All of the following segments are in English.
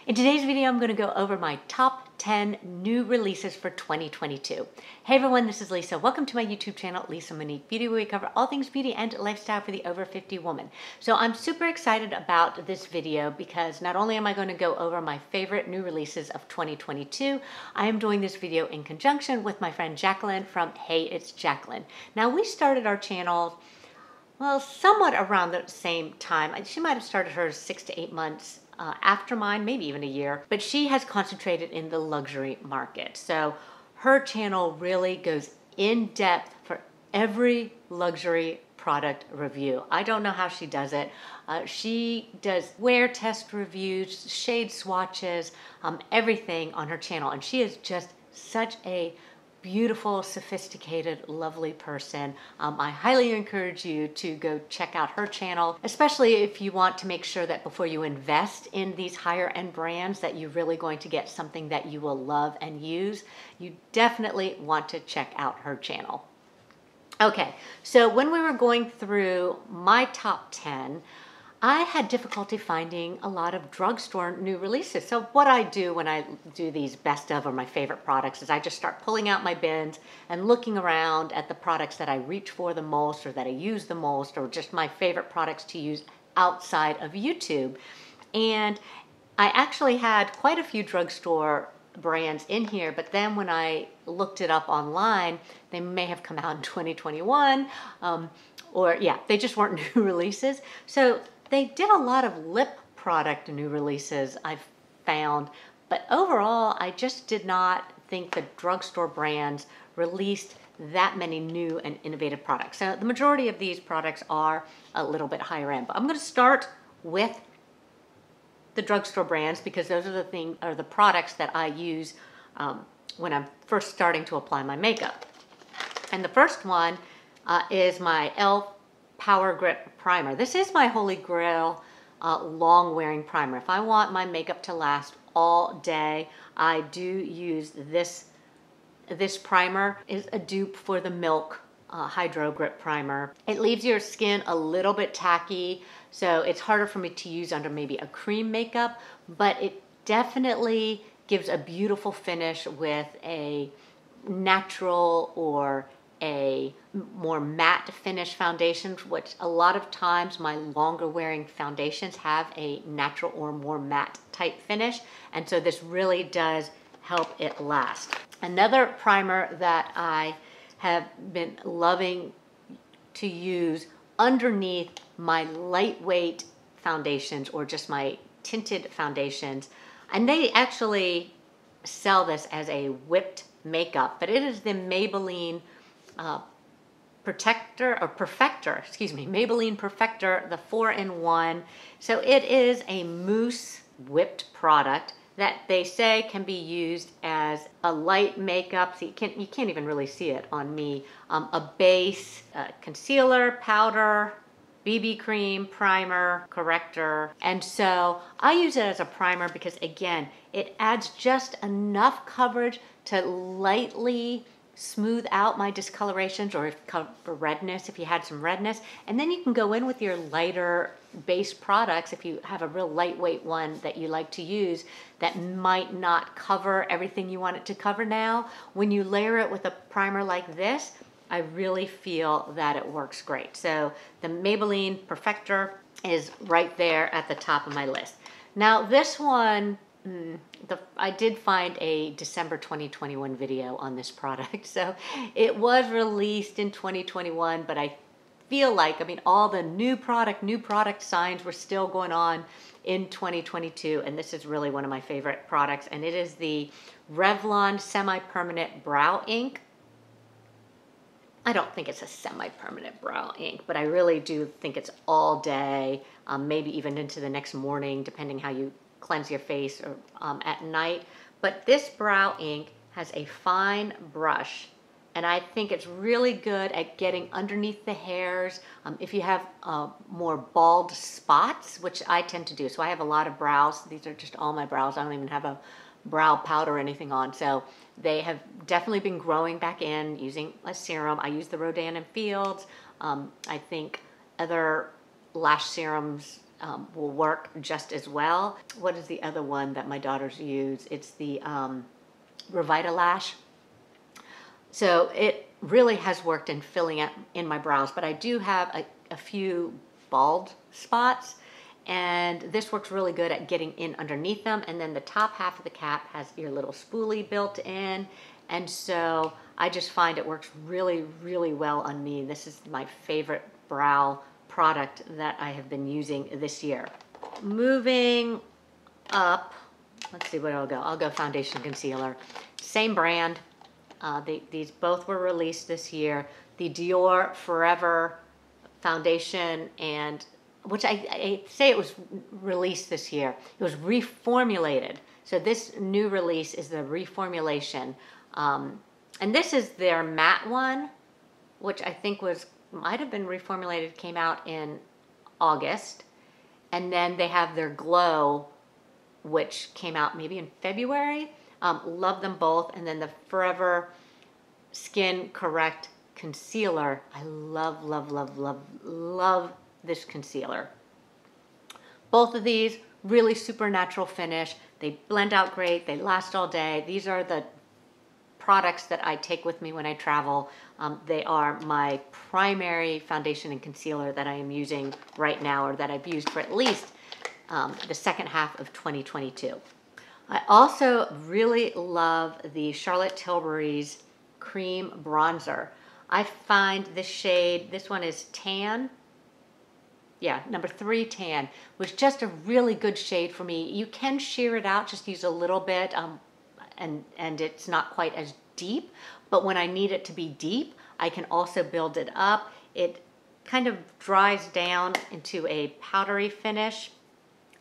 In today's video, I'm going to go over my top 10 new releases for 2022. Hey everyone, this is Lisa. Welcome to my YouTube channel, Lisa Monique Beauty, where we cover all things beauty and lifestyle for the over 50 woman. So I'm super excited about this video because not only am I going to go over my favorite new releases of 2022, I am doing this video in conjunction with my friend Jacqueline from Hey It's Jacqueline. Now we started our channel, well, somewhat around the same time. She might have started hers 6 to 8 months after mine, maybe even a year, but she has concentrated in the luxury market. So her channel really goes in depth for every luxury product review. I don't know how she does it. She does wear test reviews, shade swatches, everything on her channel. And she is just such a beautiful, sophisticated, lovely person. I highly encourage you to go check out her channel, especially if you want to make sure that before you invest in these higher end brands that you're really going to get something that you will love and use. You definitely want to check out her channel. Okay, so when we were going through my top 10, I had difficulty finding a lot of drugstore new releases. So what I do when I do these best of or my favorite products is I just start pulling out my bins and looking around at the products that I reach for the most or that I use the most or just my favorite products to use outside of YouTube. And I actually had quite a few drugstore brands in here, but then when I looked it up online, they may have come out in 2021 or yeah, they just weren't new releases. So they did a lot of lip product new releases I've found, but overall, I just did not think the drugstore brands released that many new and innovative products. So the majority of these products are a little bit higher end, but I'm going to start with the drugstore brands because those are the products that I use when I'm first starting to apply my makeup. And the first one is my e.l.f. Power Grip Primer. This is my holy grail long wearing primer. If I want my makeup to last all day, I do use this primer. Is a dupe for the Milk Hydro Grip Primer. It leaves your skin a little bit tacky, so it's harder for me to use under maybe a cream makeup, but it definitely gives a beautiful finish with a natural or a more matte finish foundation, which a lot of times my longer wearing foundations have a natural or more matte type finish. And so this really does help it last. Another primer that I have been loving to use underneath my lightweight foundations or just my tinted foundations, and they actually sell this as a whipped makeup, but it is the Maybelline Maybelline Perfector, the 4-in-1. So it is a mousse whipped product that they say can be used as a light makeup. So you can't even really see it on me. A base, concealer, powder, BB cream, primer, corrector. And so I use it as a primer because again, it adds just enough coverage to lightly smooth out my discolorations or cover redness if you had some redness. And then you can go in with your lighter base products if you have a real lightweight one that you like to use that might not cover everything you want it to cover now. When you layer it with a primer like this, I really feel that it works great. So the Maybelline Perfector is right there at the top of my list. Now this one, I did find a December 2021 video on this product. So it was released in 2021, but I feel like, all the new product signs were still going on in 2022. And this is really one of my favorite products. And it is the Revlon Semi-Permanent Brow Ink. I don't think it's a semi-permanent brow ink, but I really do think it's all day, maybe even into the next morning, depending how you cleanse your face or at night. But this brow ink has a fine brush, and I think it's really good at getting underneath the hairs. If you have more bald spots, which I tend to do. So I have a lot of brows. These are just all my brows. I don't even have a brow powder or anything on. So they have definitely been growing back in using a serum. I use the Rodan and Fields. I think other lash serums will work just as well. What is the other one that my daughters use? It's the Revitalash. So it really has worked in filling in my brows, but I do have a few bald spots, and this works really good at getting in underneath them. And then the top half of the cap has your little spoolie built in, and so I just find it works really, really well on me. This is my favorite brow product that I have been using this year. Moving up, let's see what I'll go. I'll go foundation concealer. Same brand. These both were released this year. The Dior Forever foundation, and which I say it was released this year. It was reformulated. So this new release is the reformulation. And this is their matte one, which I think might have been reformulated, came out in August. And then they have their Glow, which came out maybe in February. Love them both. And then the Forever Skin Correct Concealer. I love, love, love, love, love this concealer. Both of these, really super natural finish. They blend out great. They last all day. These are the products that I take with me when I travel. They are my primary foundation and concealer that I am using right now, or that I've used for at least the second half of 2022. I also really love the Charlotte Tilbury's Cream Bronzer. I find this shade, this one is Tan. Yeah, number 3 Tan, was just a really good shade for me. You can sheer it out, just use a little bit, and it's not quite as deep, but when I need it to be deep, I can also build it up. It kind of dries down into a powdery finish.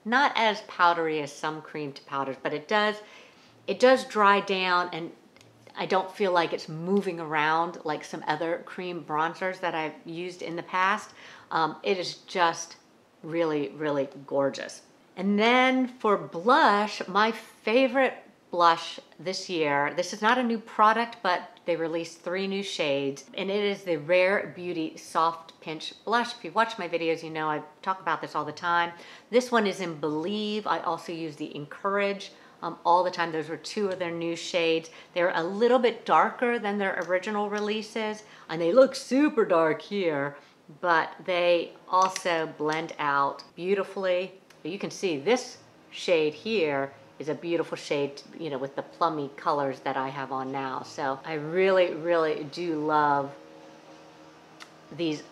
Not as powdery as some cream to powders, but it does dry down, and I don't feel like it's moving around like some other cream bronzers that I've used in the past. It is just really, really gorgeous. And then for blush, my favorite blush this year, this is not a new product, but they released 3 new shades, and it is the Rare Beauty Soft Pinch Blush. If you've watched my videos, you know I talk about this all the time. This one is in Believe. I also use the Encourage all the time. Those were 2 of their new shades. They're a little bit darker than their original releases, and they look super dark here, but they also blend out beautifully. But you can see this shade here is a beautiful shade, you know, with the plummy colors that I have on now. So I really, really do love these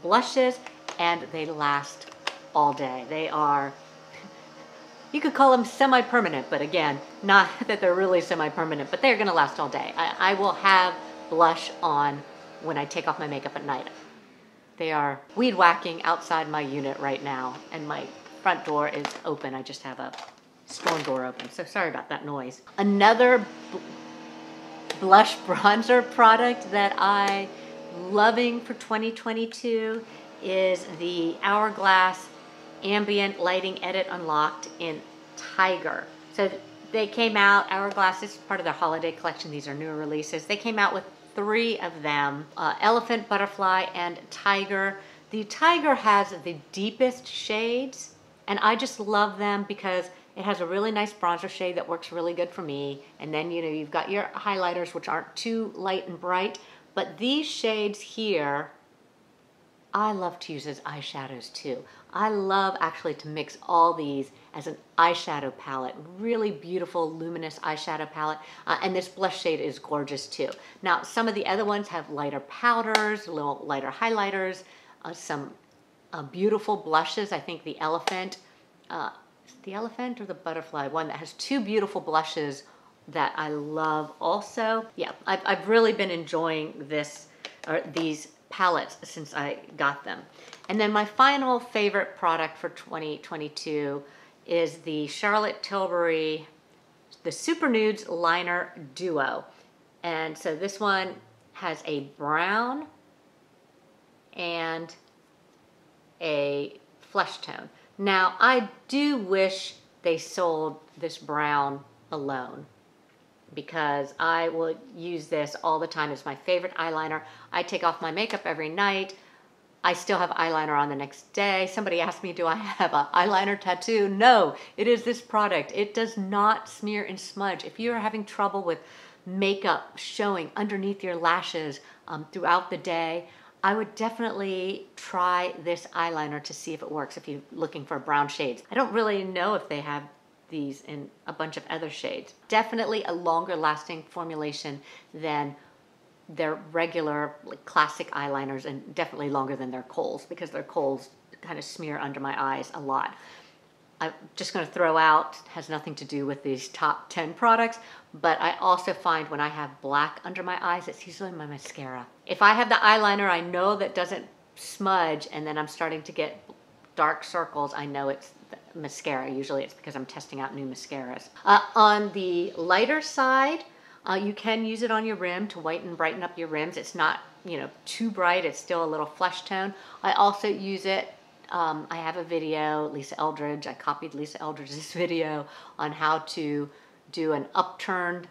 blushes, and they last all day. They are, you could call them semi-permanent, but again, not that they're really semi-permanent, but they're gonna last all day. I will have blush on when I take off my makeup at night. They are weed whacking outside my unit right now, and my front door is open. I just have a storm door open, so sorry about that noise. Another blush bronzer product that I loving for 2022 is the Hourglass Ambient Lighting Edit Unlocked in Tiger. So they came out, Hourglass, this is part of their holiday collection. These are newer releases. They came out with 3 of them, Elephant, Butterfly, and Tiger. The Tiger has the deepest shades, and I just love them because it has a really nice bronzer shade that works really good for me. And then, you know, you've got your highlighters, which aren't too light and bright. But these shades here, I love to use as eyeshadows too. I love actually to mix all these as an eyeshadow palette. Really beautiful, luminous eyeshadow palette. And this blush shade is gorgeous too. Now, some of the other ones have lighter powders, a little lighter highlighters, some beautiful blushes. I think the Elephant, the Elephant or the Butterfly, one that has 2 beautiful blushes that I love also. Yeah, I've really been enjoying these palettes since I got them. And then my final favorite product for 2022 is the Charlotte Tilbury, the Super Nudes Liner Duo. And so this one has a brown and a flesh tone. Now, I do wish they sold this brown alone, because I will use this all the time. It's my favorite eyeliner. I take off my makeup every night. I still have eyeliner on the next day. Somebody asked me, do I have an eyeliner tattoo? No, it is this product. It does not smear and smudge. If you're having trouble with makeup showing underneath your lashes throughout the day, I would definitely try this eyeliner to see if it works if you're looking for brown shades. I don't really know if they have these in a bunch of other shades. Definitely a longer lasting formulation than their regular like classic eyeliners, and definitely longer than their Kohl's, because their Kohl's kind of smear under my eyes a lot. I'm just going to throw out, has nothing to do with these top 10 products, but I also find when I have black under my eyes, it's usually my mascara. If I have the eyeliner I know that doesn't smudge and then I'm starting to get dark circles, I know it's the mascara. Usually it's because I'm testing out new mascaras. On the lighter side, you can use it on your rim to whiten and brighten up your rims. It's not, too bright. It's still a little flesh tone. I also use it. I have a video, Lisa Eldridge. I copied Lisa Eldridge's video on how to do an upturned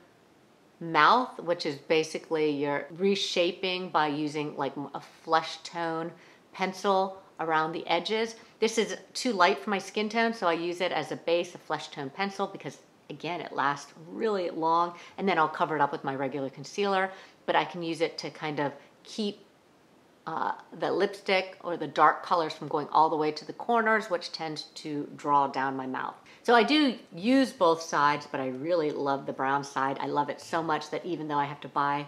mouth, which is basically you're reshaping by using like a flesh tone pencil around the edges. This is too light for my skin tone, so I use it as a base, a flesh tone pencil, because again, it lasts really long, and then I'll cover it up with my regular concealer, but I can use it to kind of keep the lipstick or the dark colors from going all the way to the corners, which tends to draw down my mouth. So I do use both sides, but I really love the brown side. I love it so much that even though I have to buy,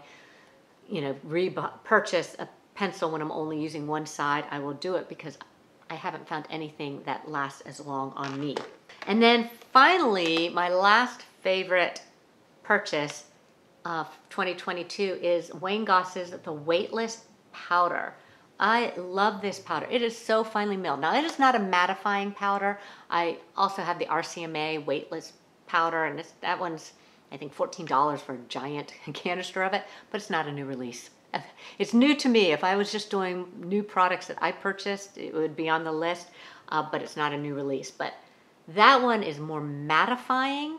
purchase a pencil when I'm only using one side, I will do it because I haven't found anything that lasts as long on me. And then finally, my last favorite purchase of 2022 is Wayne Goss's The Weightless Powder. I love this powder. It is so finely milled. Now, it is not a mattifying powder. I also have the RCMA Weightless Powder, and that one's, I think, $14 for a giant canister of it, but it's not a new release. It's new to me. If I was just doing new products that I purchased, it would be on the list, but it's not a new release. But that one is more mattifying.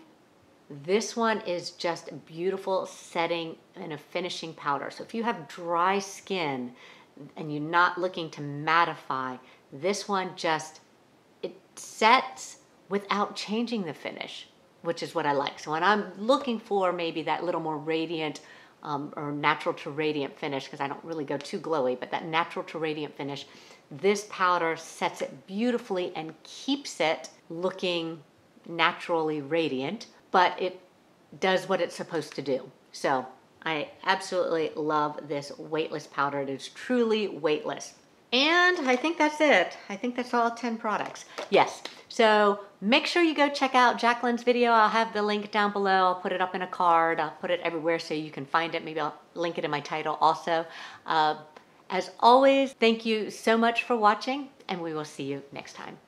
This one is just a beautiful setting and a finishing powder. So if you have dry skin and you're not looking to mattify, this one it sets without changing the finish, which is what I like. So when I'm looking for maybe that little more radiant or natural to radiant finish, because I don't really go too glowy, but that natural to radiant finish, this powder sets it beautifully and keeps it looking naturally radiant, but it does what it's supposed to do. So I absolutely love this weightless powder. It is truly weightless. And I think that's it. I think that's all 10 products. Yes. So make sure you go check out Jacqueline's video. I'll have the link down below. I'll put it up in a card. I'll put it everywhere so you can find it. Maybe I'll link it in my title also. As always, thank you so much for watching, and we will see you next time.